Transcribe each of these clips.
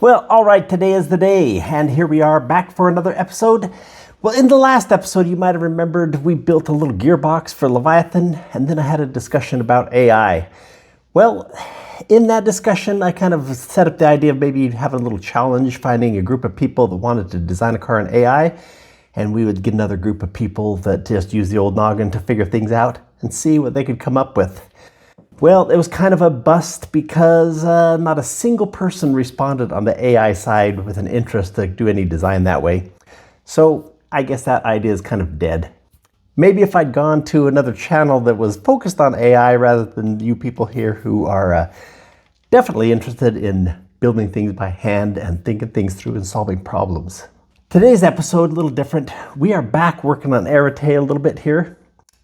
Well, all right, today is the day, and here we are back for another episode. Well, in the last episode, you might have remembered we built a little gearbox for Leviathan, and then I had a discussion about AI. Well, in that discussion, I kind of set up the idea of maybe having a little challenge, finding a group of people that wanted to design a car in AI, and we would get another group of people that just use the old noggin to figure things out and see what they could come up with. Well, it was kind of a bust because not a single person responded on the AI side with an interest to do any design that way. So I guess that idea is kind of dead. Maybe if I'd gone to another channel that was focused on AI rather than you people here who are definitely interested in building things by hand and thinking things through and solving problems. Today's episode, a little different. We are back working on Arete a little bit here.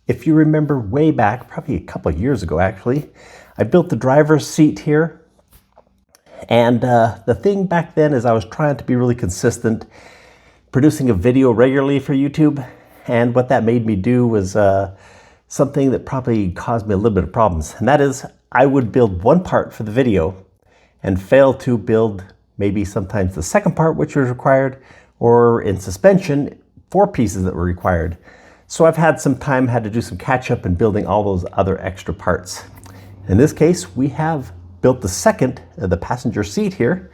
If you remember way back, probably a couple of years ago actually, I built the driver's seat here. And the thing back then is I was trying to be really consistent, producing a video regularly for YouTube. And what that made me do was something that probably caused me a little bit of problems. And that is I would build one part for the video and fail to build maybe sometimes the second part, which was required, or in suspension, 4 pieces that were required. So I've had to do some catch up in building all those other extra parts. In this case, we have built the second, the passenger seat here.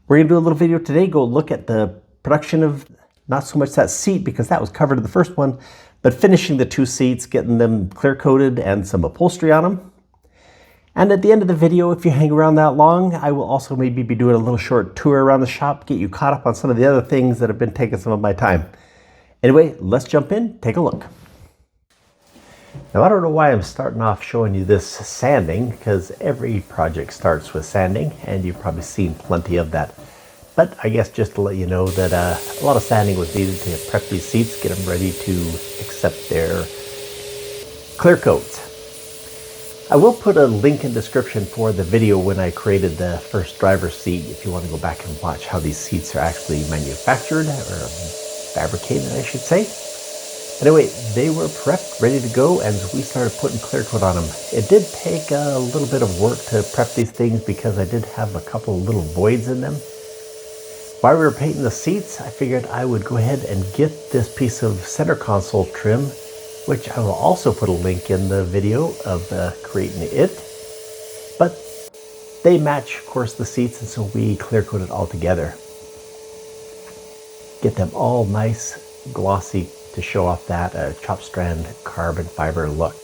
We're gonna do a little video today, go look at the production of not so much that seat because that was covered in the first one, but finishing the 2 seats, getting them clear coated and some upholstery on them. And at the end of the video, if you hang around that long, I will also maybe be doing a little short tour around the shop, get you caught up on some of the other things that have been taking some of my time. Anyway, let's jump in, take a look. Now, I don't know why I'm starting off showing you this sanding, because every project starts with sanding, and you've probably seen plenty of that. But I guess just to let you know that a lot of sanding was needed to prep these seats, get them ready to accept their clear coats. I will put a link in the description for the video when I created the first driver's seat, if you want to go back and watch how these seats are actually manufactured, or fabricated, I should say. Anyway, they were prepped, ready to go, and we started putting clear coat on them. It did take a little bit of work to prep these things because I did have a couple of little voids in them. While we were painting the seats, I figured I would go ahead and get this piece of center console trim, which I will also put a link in the video of creating it. But they match, of course, the seats, and so we clear coated all together. Get them all nice, glossy to show off that chopped strand carbon fiber look.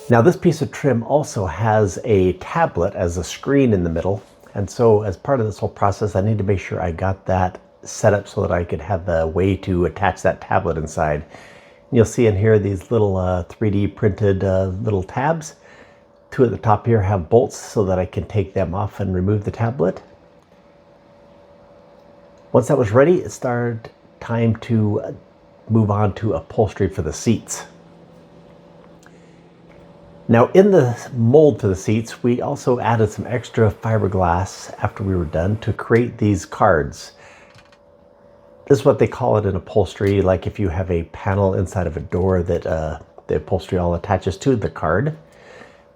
Now this piece of trim also has a tablet as a screen in the middle. And so as part of this whole process, I need to make sure I got that set up so that I could have the way to attach that tablet inside. And you'll see in here these little 3D printed little tabs. 2 at the top here have bolts so that I can take them off and remove the tablet. Once that was ready, it started time to move on to upholstery for the seats. Now in the mold for the seats, we also added some extra fiberglass after we were done to create these cards. This is what they call it in upholstery, like if you have a panel inside of a door that the upholstery all attaches to the card.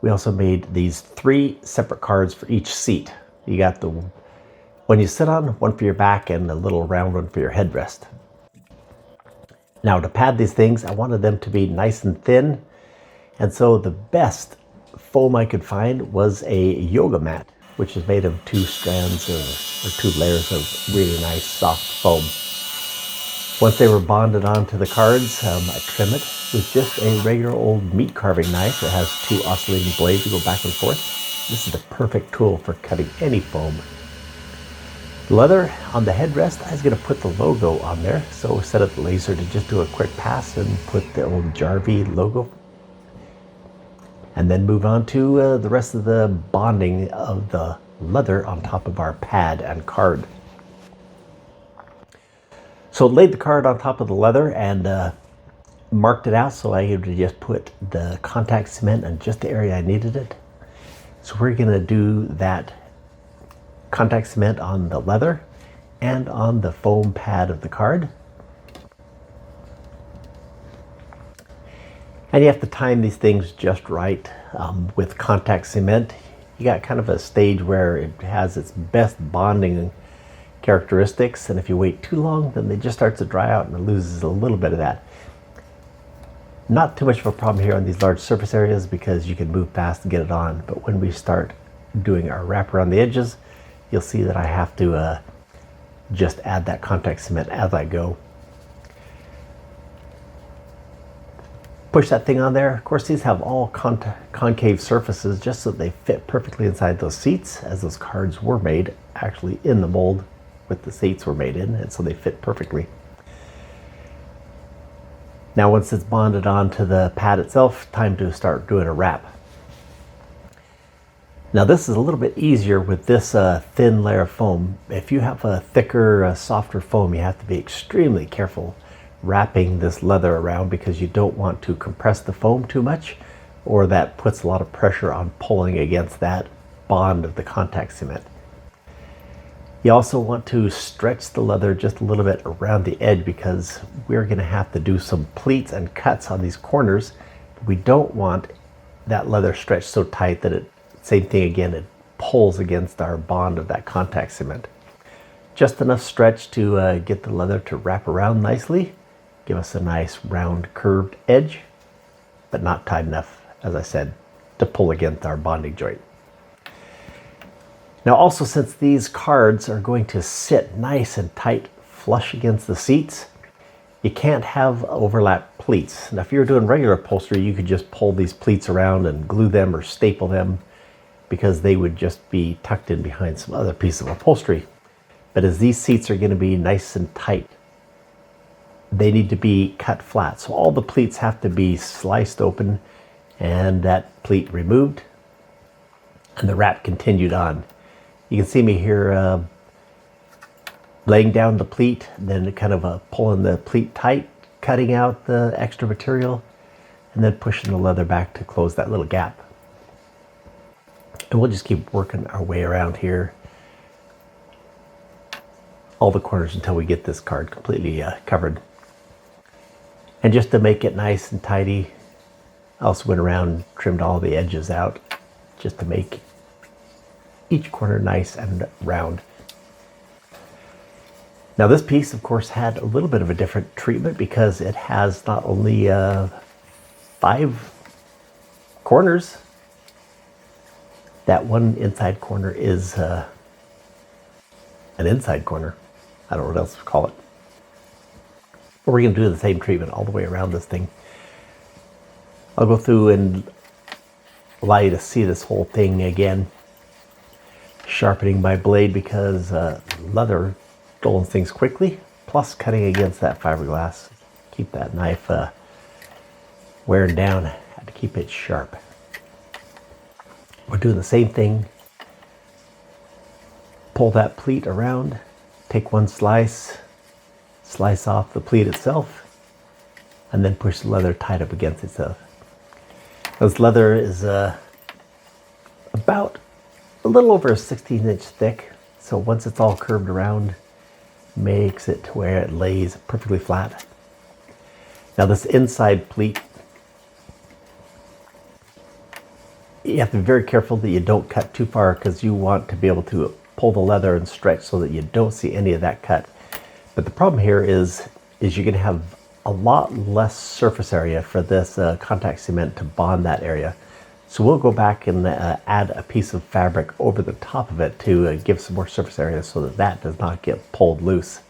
We also made these 3 separate cards for each seat. You got the one you sit on, one for your back, and a little round one for your headrest. Now to pad these things, I wanted them to be nice and thin, and so the best foam I could find was a yoga mat, which is made of 2 strands or 2 layers of really nice soft foam. Once they were bonded onto the cards, I trim it with just a regular old meat carving knife. It has 2 oscillating blades that go back and forth. This is the perfect tool for cutting any foam. Leather on the headrest, I was going to put the logo on there, so set up the laser to just do a quick pass and put the old Jarvie logo. And then move on to the rest of the bonding of the leather on top of our pad and card. So laid the card on top of the leather and marked it out so I had to just put the contact cement in just the area I needed it. So we're going to do that contact cement on the leather and on the foam pad of the card. And you have to time these things just right. With contact cement, you got kind of a stage where it has its best bonding characteristics, and if you wait too long, then they just start to dry out and it loses a little bit of that. Not too much of a problem here on these large surface areas because you can move fast and get it on, but when we start doing our wrap around the edges, you'll see that I have to just add that contact cement as I go. Push that thing on there. Of course, these have all concave surfaces just so they fit perfectly inside those seats, as those cards were made actually in the mold with the seats were made in, and so they fit perfectly. Now once it's bonded onto the pad itself, time to start doing a wrap. Now this is a little bit easier with this thin layer of foam. If you have a thicker, softer foam, you have to be extremely careful wrapping this leather around because you don't want to compress the foam too much, or that puts a lot of pressure on pulling against that bond of the contact cement. You also want to stretch the leather just a little bit around the edge because we're going to have to do some pleats and cuts on these corners. We don't want that leather stretched so tight that same thing again, it pulls against our bond of that contact cement. Just enough stretch to get the leather to wrap around nicely, give us a nice round curved edge, but not tight enough, as I said, to pull against our bonding joint. Now also, since these cards are going to sit nice and tight flush against the seats, you can't have overlap pleats. Now if you were doing regular upholstery, you could just pull these pleats around and glue them or staple them because they would just be tucked in behind some other piece of upholstery. But as these seats are going to be nice and tight, they need to be cut flat. So all the pleats have to be sliced open and that pleat removed and the wrap continued on. You can see me here laying down the pleat, then kind of pulling the pleat tight, cutting out the extra material, and then pushing the leather back to close that little gap. And we'll just keep working our way around here, all the corners until we get this card completely covered. And just to make it nice and tidy, I also went around and trimmed all the edges out just to make each corner nice and round. Now this piece, of course, had a little bit of a different treatment because it has not only 5 corners. That one inside corner is an inside corner. I don't know what else to call it. But we're going to do the same treatment all the way around this thing. I'll go through and allow you to see this whole thing again. Sharpening my blade because leather dulls things quickly, plus cutting against that fiberglass. Keep that knife wearing down. Had to keep it sharp. We're doing the same thing. Pull that pleat around, take one slice, slice off the pleat itself, and then push the leather tight up against itself. This leather is about a little over a 16-inch thick, so once it's all curved around, makes it to where it lays perfectly flat. Now this inside pleat, you have to be very careful that you don't cut too far because you want to be able to pull the leather and stretch so that you don't see any of that cut. But the problem here is you're going to have a lot less surface area for this contact cement to bond that area. So we'll go back and add a piece of fabric over the top of it to give some more surface area so that that does not get pulled loose.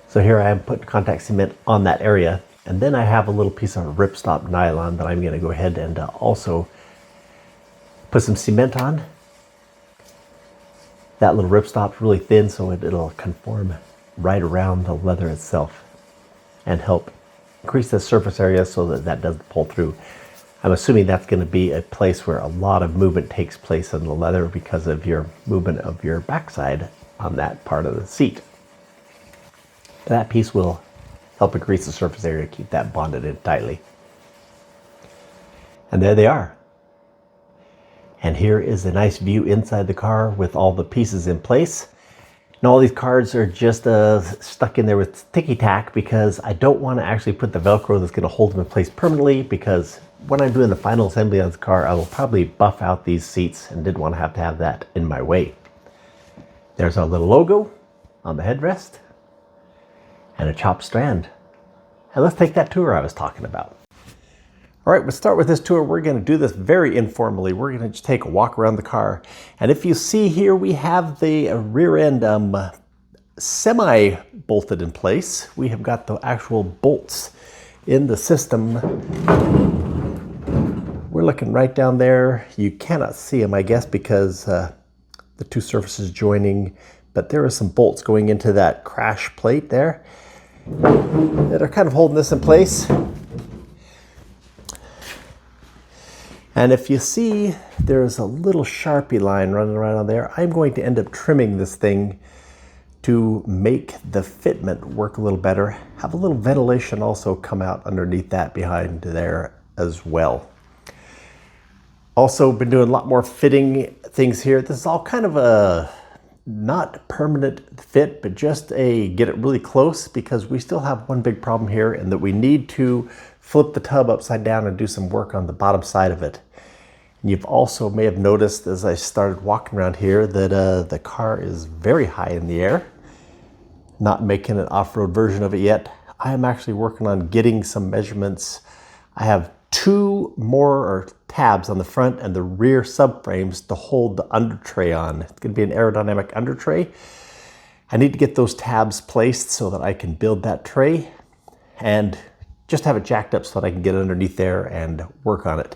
So here I am putting contact cement on that area, and then I have a little piece of ripstop nylon that I'm going to go ahead and also put some cement on. That little ripstop's really thin so it'll conform right around the leather itself and help increase the surface area so that that doesn't pull through. I'm assuming that's going to be a place where a lot of movement takes place on the leather because of your movement of your backside on that part of the seat. That piece will help increase the surface area, keep that bonded in tightly. And there they are. And here is a nice view inside the car with all the pieces in place. And all these cards are just stuck in there with sticky tack because I don't want to actually put the Velcro that's going to hold them in place permanently, because when I'm doing the final assembly on this car, I will probably buff out these seats and didn't want to have that in my way. There's our little logo on the headrest and a chopped strand. And let's take that tour I was talking about. All right, we'll start with this tour. We're gonna do this very informally. We're gonna just take a walk around the car. And if you see here, we have the rear end semi-bolted in place. We have got the actual bolts in the system. We're looking right down there. You cannot see them, I guess, because the two surfaces joining, but there are some bolts going into that crash plate there that are kind of holding this in place. And if you see, there's a little Sharpie line running around on there. I'm going to end up trimming this thing to make the fitment work a little better. Have a little ventilation also come out underneath that behind there as well. Also been doing a lot more fitting things here. This is all kind of a not permanent fit, but just a get it really close, because we still have one big problem here, and that we need to flip the tub upside down and do some work on the bottom side of it. And you've also may have noticed as I started walking around here that the car is very high in the air. Not making an off-road version of it yet. I am actually working on getting some measurements. I have two more tabs on the front and the rear subframes to hold the under tray on. It's going to be an aerodynamic under tray. I need to get those tabs placed so that I can build that tray and just have it jacked up so that I can get underneath there and work on it.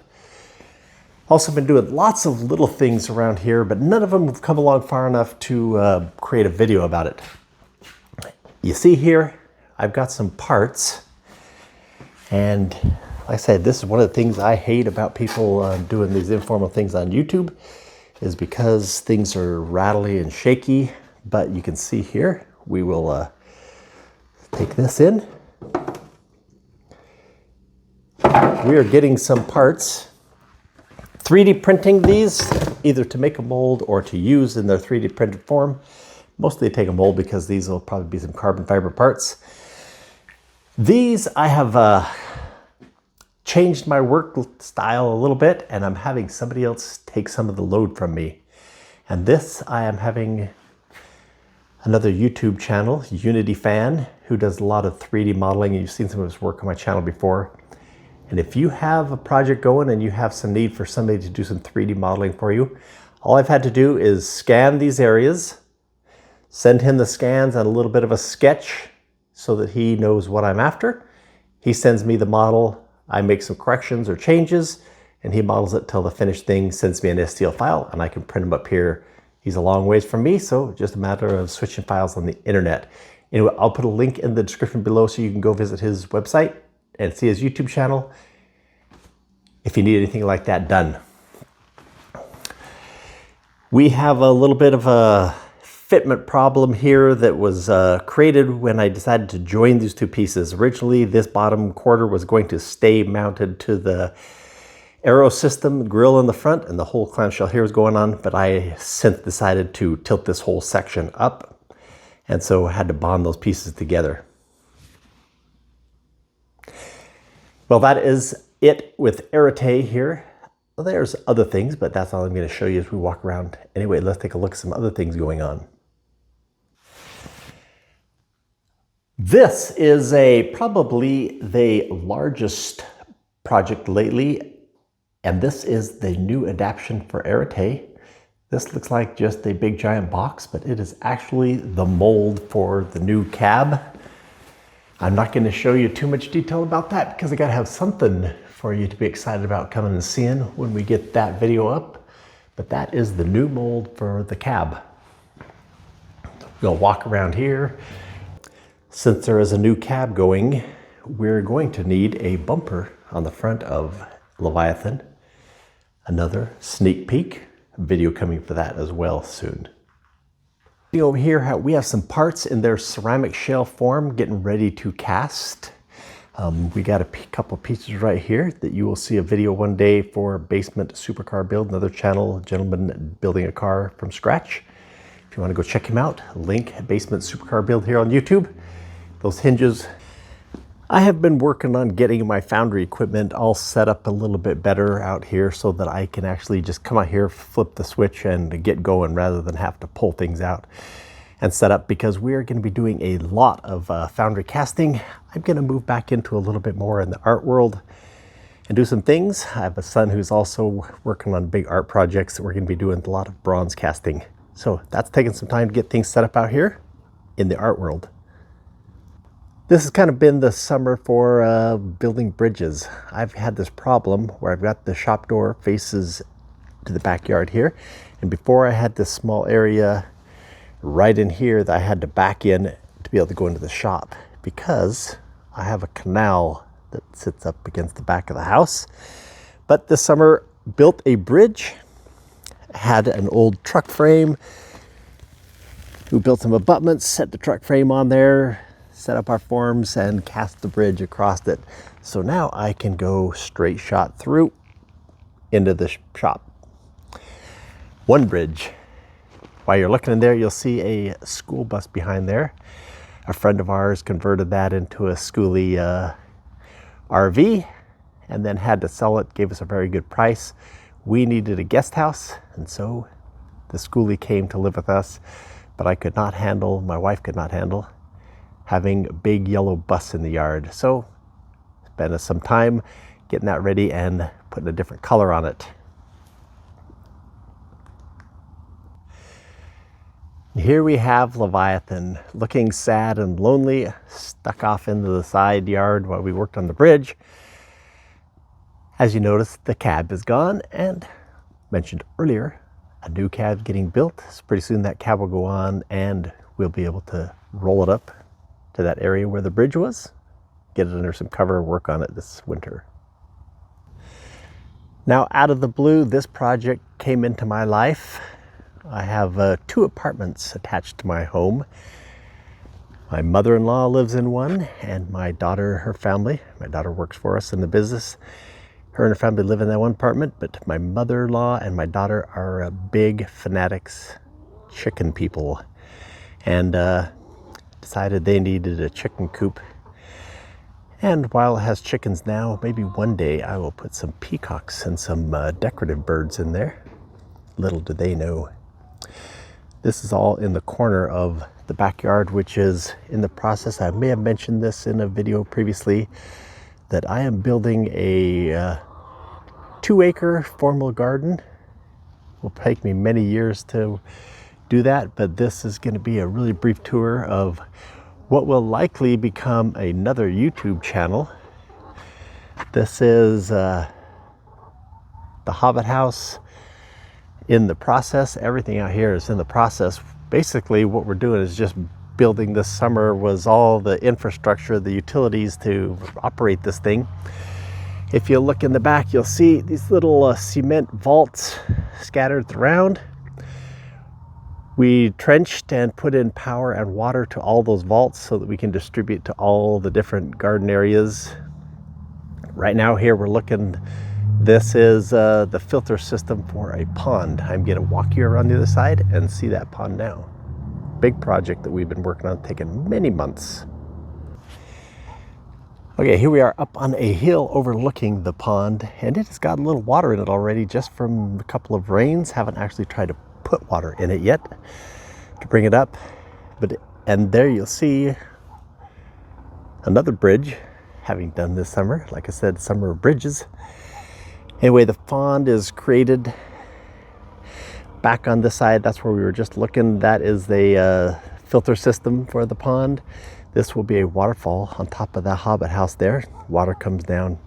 Also been doing lots of little things around here, but none of them have come along far enough to create a video about it. You see here, I've got some parts, and like I said, this is one of the things I hate about people doing these informal things on YouTube, is because things are rattly and shaky. But you can see here, we will take this in. We are getting some parts. 3D printing these, either to make a mold or to use in their 3D printed form. Mostly take a mold because these will probably be some carbon fiber parts. These I have changed my work style a little bit, and I'm having somebody else take some of the load from me. And this I am having another YouTube channel, Unity Fan, who does a lot of 3D modeling. You've seen some of his work on my channel before. And if you have a project going and you have some need for somebody to do some 3D modeling for you, all I've had to do is scan these areas, send him the scans and a little bit of a sketch so that he knows what I'm after. He sends me the model, I make some corrections or changes, and he models it till the finished thing, sends me an STL file, and I can print him up here. He's a long ways from me, so just a matter of switching files on the internet. Anyway, I'll put a link in the description below so you can go visit his website and see his YouTube channel if you need anything like that done. We have a little bit of a fitment problem here that was created when I decided to join these two pieces. Originally, this bottom quarter was going to stay mounted to the aero system grill in the front, and the whole clamshell here is going on, but I since decided to tilt this whole section up, and so I had to bond those pieces together. Well, that is it with Arete here. Well, there's other things, but that's all I'm going to show you as we walk around. Anyway, let's take a look at some other things going on. This is probably the largest project lately, and this is the new adaptation for Arete. This looks like just a big giant box, but it is actually the mold for the new cab. I'm not going to show you too much detail about that because I got to have something for you to be excited about coming and seeing when we get that video up. But that is the new mold for the cab. We'll walk around here. Since there is a new cab going, we're going to need a bumper on the front of Leviathan. Another sneak peek video coming for that as well soon. Over here, we have some parts in their ceramic shell form getting ready to cast. We got a couple pieces right here that you will see a video one day for Basement Supercar Build, another channel, gentleman building a car from scratch. If you want to go check him out, link Basement Supercar Build here on YouTube. Those hinges, I have been working on getting my foundry equipment all set up a little bit better out here so that I can actually just come out here, flip the switch and get going rather than have to pull things out and set up, because we're going to be doing a lot of foundry casting. I'm going to move back into a little bit more in the art world and do some things. I have a son who's also working on big art projects that we're going to be doing a lot of bronze casting. So that's taking some time to get things set up out here in the art world. This has kind of been the summer for building bridges. I've had this problem where I've got the shop door faces to the backyard here. And before I had this small area right in here that I had to back in to be able to go into the shop, because I have a canal that sits up against the back of the house. But this summer built a bridge, had an old truck frame. We built some abutments, set the truck frame on there, set up our forms and cast the bridge across it. So now I can go straight shot through into the shop. One bridge. While you're looking in there, you'll see a school bus behind there. A friend of ours converted that into a schoolie RV and then had to sell it, gave us a very good price. We needed a guest house, and so the schoolie came to live with us, but I could not handle, my wife could not handle having a big yellow bus in the yard. So spent some time getting that ready and putting a different color on it. Here we have Leviathan looking sad and lonely, stuck off into the side yard while we worked on the bridge. As you notice, the cab is gone, and mentioned earlier, a new cab getting built. So pretty soon that cab will go on and we'll be able to roll it up to that area where the bridge was, get it under some cover, work on it this winter. Now, out of the blue, this project came into my life. I have 2 apartments attached to my home. My mother-in-law lives in one, and my daughter, her family, my daughter works for us in the business. Her and her family live in that one apartment, but my mother-in-law and my daughter are big fanatics, chicken people, and decided they needed a chicken coop. And while it has chickens now, maybe one day I will put some peacocks and some decorative birds in there. Little do they know. This is all in the corner of the backyard, which is in the process. I may have mentioned this in a video previously, that I am building a 2-acre formal garden. It will take me many years to do that, but this is going to be a really brief tour of what will likely become another YouTube channel. This is the Hobbit house in the process. Everything out here is in the process. Basically what we're doing is just building this summer was all the infrastructure, the utilities to operate this thing. If you look in the back, you'll see these little cement vaults scattered around. We trenched and put in power and water to all those vaults so that we can distribute to all the different garden areas. Right now here we're looking, this is the filter system for a pond. I'm going to walk you around the other side and see that pond now. Big project that we've been working on, taking many months. Okay, here we are up on a hill overlooking the pond, and it has got a little water in it already just from a couple of rains. Haven't actually tried to put water in it yet to bring it up, and there you'll see another bridge having done this summer. Like I said, summer of bridges. Anyway, the pond is created back on this side. That's where we were just looking. That is the filter system for the pond. This will be a waterfall on top of the Hobbit house there. Water comes down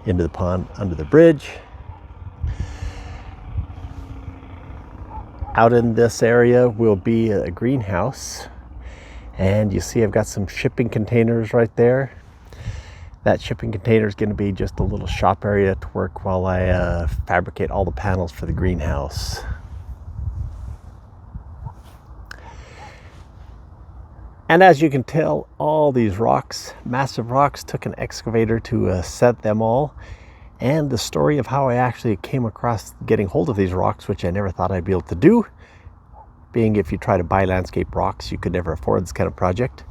into the pond under the bridge. Out in this area will be a greenhouse, and you see I've got some shipping containers right there. That shipping container is going to be just a little shop area to work while I fabricate all the panels for the greenhouse. And as you can tell, all these rocks, massive rocks, took an excavator to set them all. And the story of how I actually came across getting hold of these rocks, which I never thought I'd be able to do, being if you try to buy landscape rocks, you could never afford this kind of project,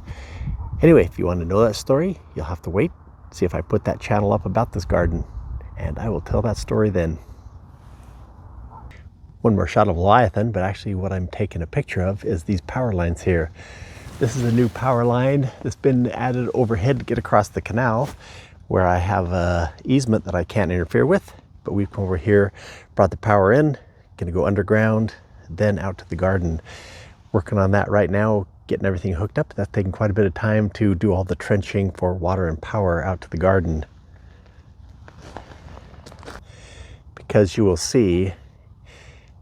Anyway, if you want to know that story, you'll have to wait, see if I put that channel up about this garden, and I will tell that story then. One more shot of Leviathan, but actually what I'm taking a picture of is these power lines here. This is a new power line that's been added overhead to get across the canal, where I have a easement that I can't interfere with, but we've come over here, brought the power in, gonna go underground, then out to the garden. Working on that right now, getting everything hooked up. That's taking quite a bit of time to do all the trenching for water and power out to the garden. Because you will see,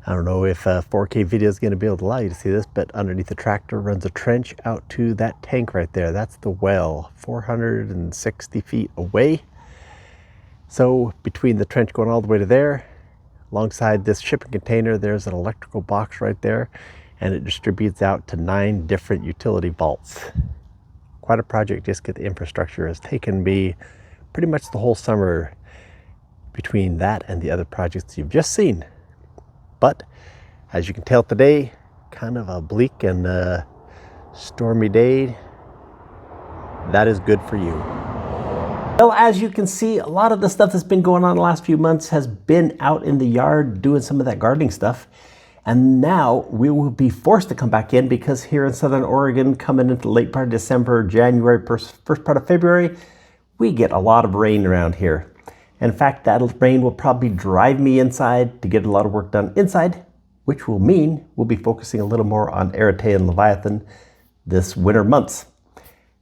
I don't know if a 4K video is going to be able to allow you to see this, but underneath the tractor runs a trench out to that tank right there. That's the well, 460 feet away. So between the trench going all the way to there, alongside this shipping container, there's an electrical box right there, and it distributes out to 9 different utility vaults. Quite a project just to get the infrastructure. Has taken me pretty much the whole summer between that and the other projects you've just seen. But as you can tell today, kind of a bleak and stormy day. That is good for you. Well, as you can see, a lot of the stuff that's been going on the last few months has been out in the yard doing some of that gardening stuff. And now we will be forced to come back in because here in Southern Oregon, coming into the late part of December, January, first part of February, we get a lot of rain around here. In fact, that rain will probably drive me inside to get a lot of work done inside, which will mean we'll be focusing a little more on Arete and Leviathan this winter months.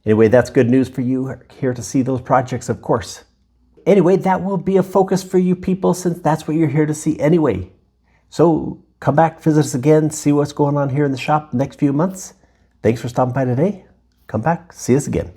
Anyway, that's good news for you here to see those projects, of course. Anyway, that will be a focus for you people since that's what you're here to see anyway. So come back, visit us again, see what's going on here in the shop the next few months. Thanks for stopping by today. Come back, see us again.